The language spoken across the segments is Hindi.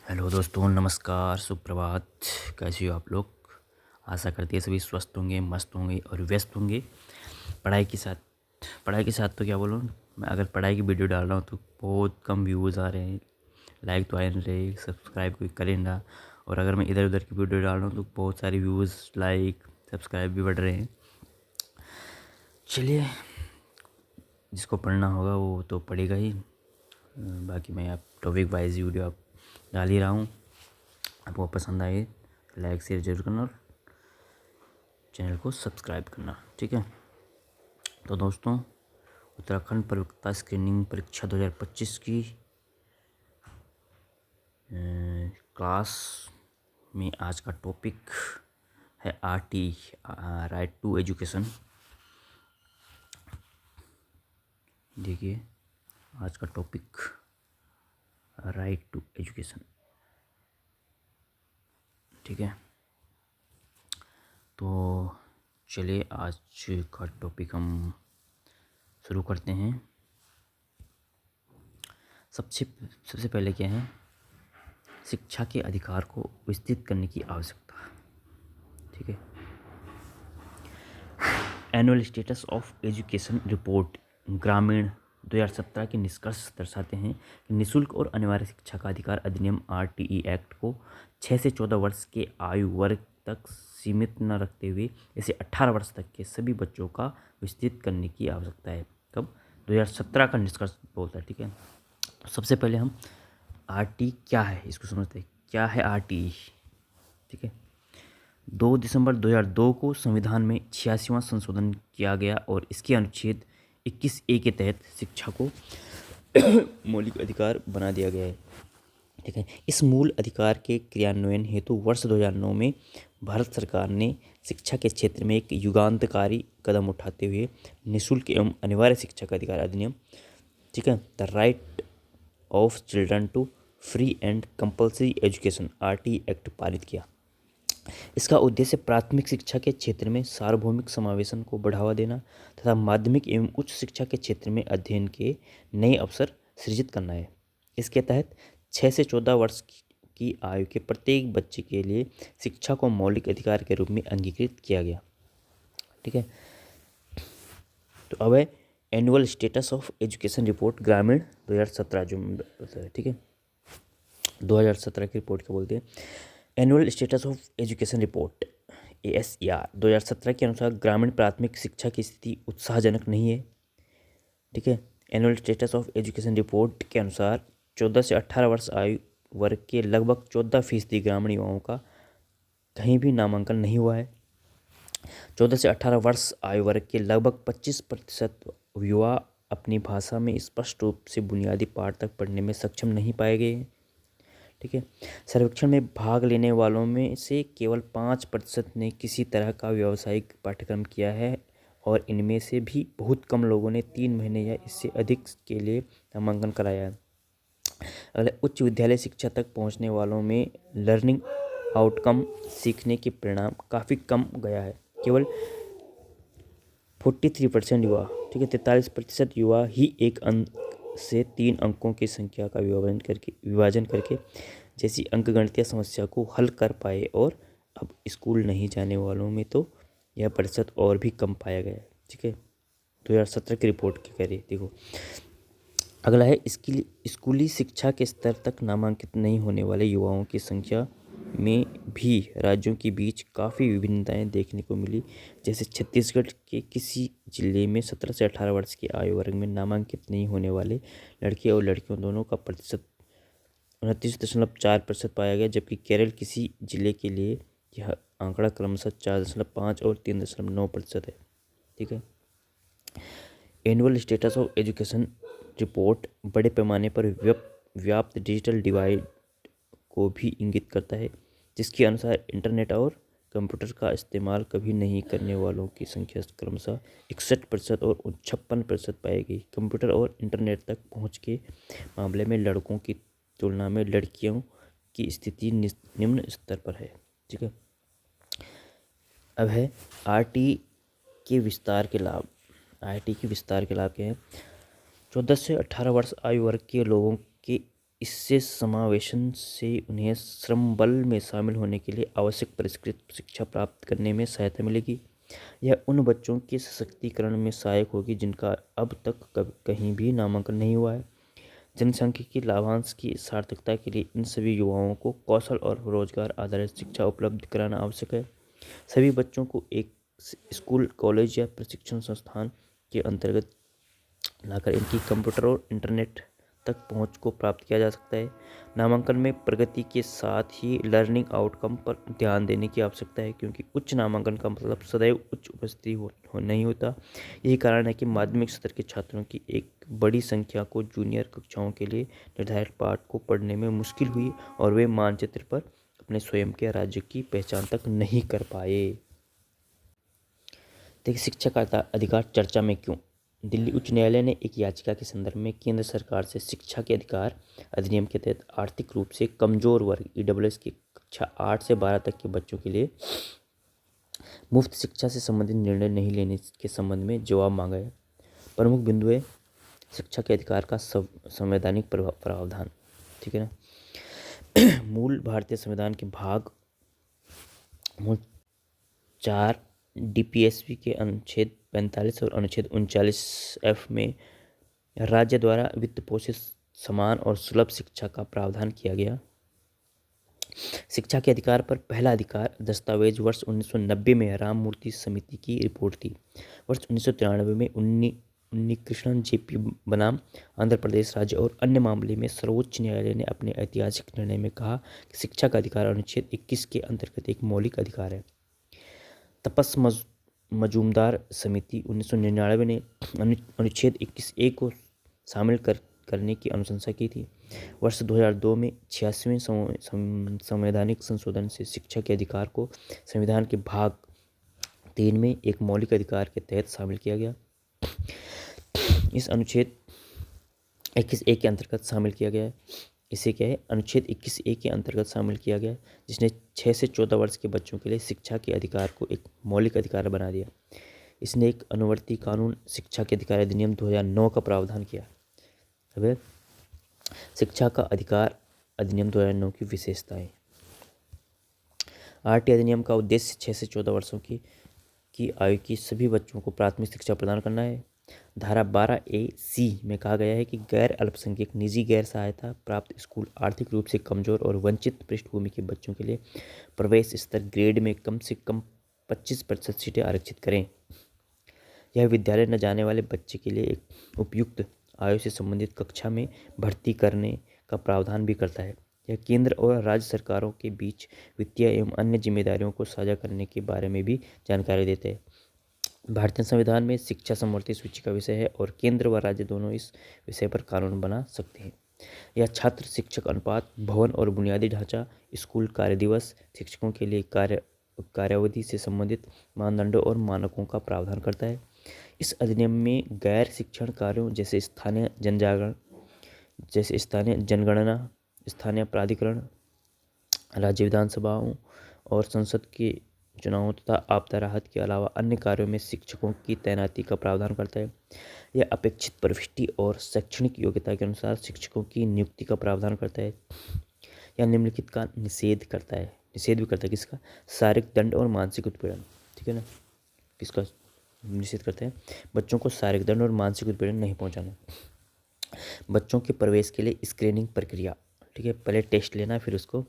हेलो दोस्तों, नमस्कार, सुप्रभात। कैसे हो आप लोग? आशा करते हैं सभी स्वस्थ होंगे, मस्त होंगे और व्यस्त होंगे पढ़ाई के साथ। पढ़ाई के साथ तो क्या बोलूँ, मैं अगर पढ़ाई की वीडियो डाल रहा हूँ तो बहुत कम व्यूज़ आ रहे हैं, लाइक तो आ नहीं रहे, सब्सक्राइब कोई करे ना। और अगर मैं इधर उधर की वीडियो डाल रहा हूँ तो बहुत सारे व्यूज़, लाइक, सब्सक्राइब भी बढ़ रहे हैं। चलिए, जिसको पढ़ना होगा वो तो पढ़ेगा ही। बाकी मैं आप टॉपिक वाइज वीडियो आप डाल ही रहा हूँ। आपको पसंद आए लाइक शेयर जरूर करना और चैनल को सब्सक्राइब करना, ठीक है। तो दोस्तों, उत्तराखंड प्रवक्ता स्क्रीनिंग परीक्षा 2025 की क्लास में आज का टॉपिक है RT, राइट टू एजुकेशन। देखिए, आज का टॉपिक राइट टू एजुकेशन, ठीक है। तो चलिए आज का टॉपिक हम शुरू करते हैं। सबसे पहले क्या है, शिक्षा के अधिकार को विस्तृत करने की आवश्यकता, ठीक है। Annual status of education report ग्रामीण 2017 के निष्कर्ष दर्शाते हैं कि निःशुल्क और अनिवार्य शिक्षा का अधिकार अधिनियम RTE एक्ट को 6 से 14 वर्ष के आयु वर्ग तक सीमित न रखते हुए इसे 18 वर्ष तक के सभी बच्चों का विस्तृत करने की आवश्यकता है। कब? 2017 का निष्कर्ष बोलता है, ठीक है। सबसे पहले हम RT क्या है इसको समझते हैं। क्या है RTE, ठीक है। 2 दिसंबर 2002 को संविधान में 86वां संशोधन किया गया और इसके अनुच्छेद 21A के तहत शिक्षा को मौलिक अधिकार बना दिया गया है, ठीक है। इस मूल अधिकार के क्रियान्वयन हेतु वर्ष 2009 में भारत सरकार ने शिक्षा के क्षेत्र में एक युगांतकारी कदम उठाते हुए निःशुल्क एवं अनिवार्य शिक्षा का अधिकार अधिनियम, ठीक है, the right of children to free and compulsory education RT act पारित किया। इसका उद्देश्य प्राथमिक शिक्षा के क्षेत्र में सार्वभौमिक समावेशन को बढ़ावा देना तथा माध्यमिक एवं उच्च शिक्षा के क्षेत्र में अध्ययन के नए अवसर सृजित करना है। इसके तहत 6 से 14 वर्ष की आयु के प्रत्येक बच्चे के लिए शिक्षा को मौलिक अधिकार के रूप में अंगीकृत किया गया, ठीक है। तो अब है annual status of education report ग्रामीण 2017, जो ठीक है, 2017 की रिपोर्ट क्या बोलते हैं। Annual status of education report ASER 2017 के अनुसार ग्रामीण प्राथमिक शिक्षा की स्थिति उत्साहजनक नहीं है, ठीक है। Annual status of education report के अनुसार 14 से 18 वर्ष आयु वर्ग के लगभग 14% ग्रामीण युवाओं का कहीं भी नामांकन नहीं हुआ है। 14 से 18 वर्ष आयु वर्ग के लगभग 25% युवा अपनी भाषा में स्पष्ट रूप से बुनियादी पाठ तक पढ़ने में सक्षम नहीं पाए गए हैं, ठीक है। सर्वेक्षण में भाग लेने वालों में से केवल 5% ने किसी तरह का व्यावसायिक पाठ्यक्रम किया है और इनमें से भी बहुत कम लोगों ने 3 महीने या इससे अधिक के लिए नामांकन कराया है। अगले, उच्च विद्यालय शिक्षा तक पहुंचने वालों में लर्निंग आउटकम, सीखने के परिणाम काफ़ी कम गया है। केवल 43% युवा, ठीक है, 43% युवा ही एक अंक से 3 अंकों की संख्या का विभाजन करके जैसी अंकगणितीय समस्या को हल कर पाए। और अब स्कूल नहीं जाने वालों में तो यह प्रतिशत और भी कम पाया गया है, ठीक है। 2017 की रिपोर्ट क्या कह रही है, देखो। अगला है स्कूली शिक्षा के स्तर तक नामांकित नहीं होने वाले युवाओं की संख्या में भी राज्यों के बीच काफ़ी विभिन्नताएं देखने को मिली। जैसे छत्तीसगढ़ के किसी जिले में 17 से 18 वर्ष की आयु वर्ग में नामांकित नहीं होने वाले लड़के और लड़कियों दोनों का प्रतिशत 29.4% पाया गया, जबकि केरल किसी जिले के लिए यह आंकड़ा क्रमशः 4.5 और 3.9% है, ठीक है। Annual status of education report बड़े पैमाने पर व्याप्त डिजिटल डिवाइड को भी इंगित करता है, जिसके अनुसार इंटरनेट और कंप्यूटर का इस्तेमाल कभी नहीं करने वालों की संख्या क्रमशः 61% और 56% पाई गई। कंप्यूटर और इंटरनेट तक पहुंच के मामले में लड़कों की तुलना में लड़कियों की स्थिति निम्न स्तर पर है, ठीक है। अब है RT के विस्तार के लाभ। RT के विस्तार के लाभ क्या है। 14 से 18 वर्ष आयु वर्ग के लोगों के इससे समावेशन से उन्हें श्रम बल में शामिल होने के लिए आवश्यक परिष्कृत शिक्षा प्राप्त करने में सहायता मिलेगी। यह उन बच्चों के सशक्तिकरण में सहायक होगी जिनका अब तक कहीं भी नामांकन नहीं हुआ है। जनसांख्यिकी लाभांश की सार्थकता के लिए इन सभी युवाओं को कौशल और रोजगार आधारित शिक्षा उपलब्ध कराना आवश्यक है। सभी बच्चों को एक स्कूल, कॉलेज या प्रशिक्षण संस्थान के अंतर्गत लाकर इनकी कंप्यूटर और इंटरनेट तक पहुंच को प्राप्त किया जा सकता है। नामांकन में प्रगति के साथ ही लर्निंग आउटकम पर ध्यान देने की आवश्यकता है, क्योंकि उच्च नामांकन का मतलब सदैव उच्च उपस्थिति नहीं होता। यही कारण है कि माध्यमिक स्तर के छात्रों की एक बड़ी संख्या को जूनियर कक्षाओं के लिए निर्धारित पाठ को पढ़ने में मुश्किल हुई और वे मानचित्र पर अपने स्वयं के राज्य की पहचान तक नहीं कर पाए। देखिए, शिक्षा का अधिकार चर्चा में क्यों। दिल्ली उच्च न्यायालय ने एक याचिका के संदर्भ में केंद्र सरकार से शिक्षा के अधिकार अधिनियम के तहत आर्थिक रूप से कमजोर वर्ग ईडब्ल्यूएस की कक्षा 8 से 12 तक के बच्चों के लिए मुफ्त शिक्षा से संबंधित निर्णय नहीं लेने के संबंध में जवाब मांगा है। प्रमुख बिंदु है शिक्षा के अधिकार का संवैधानिक प्रावधान। ठीक है ना। मूल भारतीय संविधान के भाग 4 डीपीएसपी के अनुच्छेद 45 और अनुच्छेद 39F में राज्य द्वारा वित्त पोषित समान और सुलभ शिक्षा का प्रावधान किया गया। शिक्षा के अधिकार पर पहला अधिकार दस्तावेज वर्ष 1990 में राममूर्ति समिति की रिपोर्ट थी। वर्ष 1993 में उन्नी कृष्णन जेपी बनाम आंध्र प्रदेश राज्य और अन्य मामले में सर्वोच्च न्यायालय ने अपने ऐतिहासिक निर्णय में कहा कि शिक्षा का अधिकार अनुच्छेद 21 के अंतर्गत एक मौलिक अधिकार है। तपस मजूमदार समिति 1999 ने अनुच्छेद 21A को शामिल करने की अनुशंसा की थी। वर्ष 2002 में 86वें संवैधानिक संशोधन से शिक्षा के अधिकार को संविधान के भाग 3 में एक मौलिक अधिकार के तहत शामिल किया गया। इस अनुच्छेद 21A के अंतर्गत शामिल किया गया है। इसे क्या है, अनुच्छेद 21A के अंतर्गत शामिल किया गया, जिसने 6 से 14 वर्ष के बच्चों के लिए शिक्षा के अधिकार को एक मौलिक अधिकार बना दिया। इसने एक अनुवर्ती कानून शिक्षा के अधिकार अधिनियम 2009 का प्रावधान किया। अब शिक्षा का अधिकार अधिनियम 2009 की विशेषताएं। आरटी अधिनियम का उद्देश्य 6 से 14 वर्षों की आयु की सभी बच्चों को प्राथमिक शिक्षा प्रदान करना है। धारा 12A(c) में कहा गया है कि गैर अल्पसंख्यक निजी गैर सहायता प्राप्त स्कूल आर्थिक रूप से कमजोर और वंचित पृष्ठभूमि के बच्चों के लिए प्रवेश स्तर ग्रेड में कम से कम 25% सीटें आरक्षित करें। यह विद्यालय न जाने वाले बच्चे के लिए एक उपयुक्त आयु से संबंधित कक्षा में भर्ती करने का प्रावधान भी करता है। यह केंद्र और राज्य सरकारों के बीच वित्तीय एवं अन्य जिम्मेदारियों को साझा करने के बारे में भी जानकारी देते हैं। भारतीय संविधान में शिक्षा समवर्ती सूची का विषय है और केंद्र व राज्य दोनों इस विषय पर कानून बना सकते हैं। यह छात्र शिक्षक अनुपात, भवन और बुनियादी ढांचा, स्कूल कार्य दिवस, शिक्षकों के लिए कार्यावधि से संबंधित मानदंडों और मानकों का प्रावधान करता है। इस अधिनियम में गैर शिक्षण कार्यों जैसे स्थानीय जनगणना, स्थानीय प्राधिकरण, राज्य विधानसभाओं और संसद के चुनावों तथा आपदा राहत के अलावा अन्य कार्यों में शिक्षकों की तैनाती का प्रावधान करता है। यह अपेक्षित प्रविष्टि और शैक्षणिक योग्यता के अनुसार शिक्षकों की नियुक्ति का प्रावधान करता है। यह निम्नलिखित का निषेध करता है। निषेध भी करता है किसका? शारीरिक दंड और मानसिक उत्पीड़न। ठीक है ना। किसका निषेध करते हैं? बच्चों को शारीरिक दंड और मानसिक उत्पीड़न नहीं पहुंचाना। बच्चों के प्रवेश के लिए स्क्रीनिंग प्रक्रिया। ठीक है, पहले टेस्ट लेना फिर उसको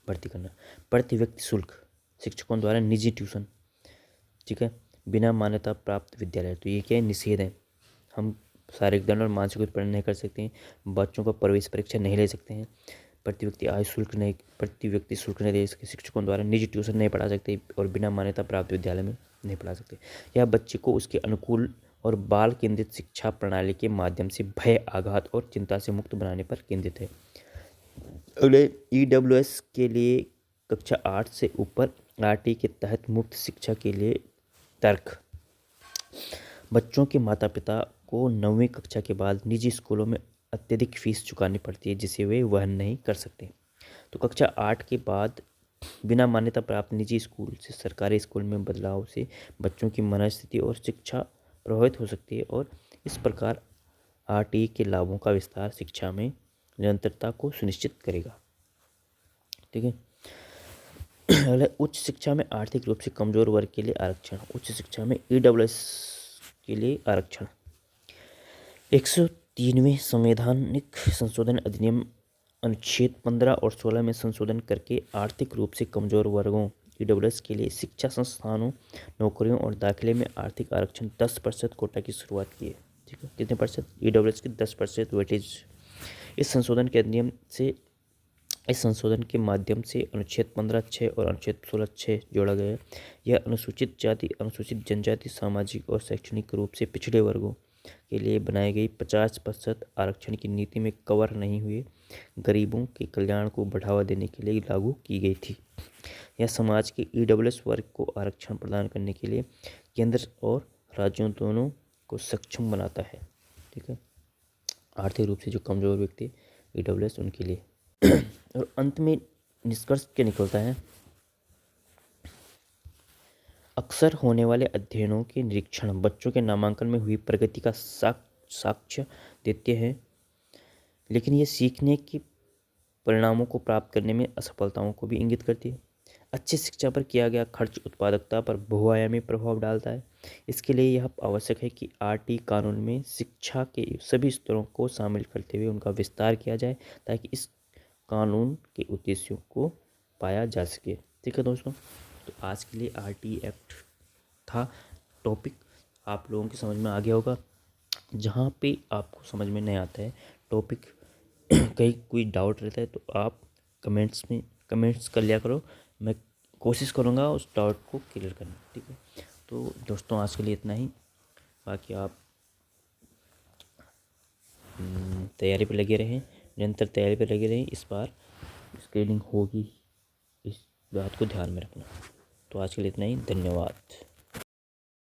भर्ती करना। प्रति व्यक्ति शुल्क, शिक्षकों द्वारा निजी ट्यूशन। ठीक है, बिना मान्यता प्राप्त विद्यालय। तो ये क्या है? निषेध है। हम शारीरिक दंड और मानसिक उत्पीड़न नहीं कर सकते हैं। बच्चों को प्रवेश परीक्षा नहीं ले सकते हैं। प्रति व्यक्ति शुल्क नहीं दे सकते। शिक्षकों द्वारा निजी ट्यूशन नहीं पढ़ा सकते और बिना मान्यता प्राप्त विद्यालय में नहीं पढ़ा सकते। यह बच्चे को उसके अनुकूल और बाल केंद्रित शिक्षा प्रणाली के माध्यम से भय, आघात और चिंता से मुक्त बनाने पर केंद्रित है। अगले ईडब्ल्यूएस के लिए कक्षा 8 से ऊपर आरटी के तहत मुफ्त शिक्षा के लिए तर्क। बच्चों के माता पिता को 9वीं कक्षा के बाद निजी स्कूलों में अत्यधिक फीस चुकानी पड़ती है जिसे वे वहन नहीं कर सकते। तो कक्षा 8 के बाद बिना मान्यता प्राप्त निजी स्कूल से सरकारी स्कूल में बदलाव से बच्चों की मनस्थिति और शिक्षा प्रभावित हो सकती है और इस प्रकार आरटीई के लाभों का विस्तार शिक्षा में निरंतरता को सुनिश्चित करेगा। ठीक है। अगला, उच्च शिक्षा में आर्थिक रूप से कमजोर वर्ग के लिए आरक्षण। उच्च शिक्षा में ईडब्ल्यूएस के लिए आरक्षण। 103वें संवैधानिक संशोधन अधिनियम अनुच्छेद 15 और 16 में संशोधन करके आर्थिक रूप से कमजोर वर्गों ईडब्ल्यूएस के लिए शिक्षा संस्थानों, नौकरियों और दाखिले में आर्थिक आरक्षण 10% कोटा की शुरुआत की है। ठीक है, कितने परसेंट? ईडब्ल्यूएस के 10% वेटेज। इस संशोधन के माध्यम से अनुच्छेद 15(6) और अनुच्छेद 16(6) जोड़ा गया है। यह अनुसूचित जाति, अनुसूचित जनजाति, सामाजिक और शैक्षणिक रूप से पिछड़े वर्गों के लिए बनाई गई 50% आरक्षण की नीति में कवर नहीं हुए गरीबों के कल्याण को बढ़ावा देने के लिए लागू की गई थी। यह समाज के ईडब्ल्यूएस वर्ग को आरक्षण प्रदान करने के लिए केंद्र और राज्यों दोनों को सक्षम बनाता है। ठीक है, आर्थिक रूप से जो कमजोर व्यक्ति ईडब्ल्यूएस उनके लिए। और अंत में निष्कर्ष क्या निकलता है? अक्सर होने वाले अध्ययनों के निरीक्षण बच्चों के नामांकन में हुई प्रगति का साक्ष्य देते हैं, लेकिन ये सीखने के परिणामों को प्राप्त करने में असफलताओं को भी इंगित करती है। अच्छी शिक्षा पर किया गया खर्च उत्पादकता पर बहुआयामी प्रभाव डालता है। इसके लिए यह आवश्यक है कि आरटी कानून में शिक्षा के सभी स्तरों को शामिल करते हुए उनका विस्तार किया जाए, ताकि इस कानून के उद्देश्यों को पाया जा सके। ठीक है दोस्तों, तो आज के लिए आरटी एक्ट था टॉपिक। आप लोगों की समझ में आ गया होगा। जहाँ पे आपको समझ में नहीं आता है टॉपिक, कहीं कोई डाउट रहता है, तो आप कमेंट्स कर लिया करो। मैं कोशिश करूँगा उस डाउट को क्लियर करने। ठीक है, तो दोस्तों आज के लिए इतना ही। बाकी आप तैयारी पे लगे रहें, निरंतर तैयारी पे लगे रहें। इस बार स्क्रीनिंग होगी, इस बात को ध्यान में रखना। तो आज के लिए इतना ही, धन्यवाद।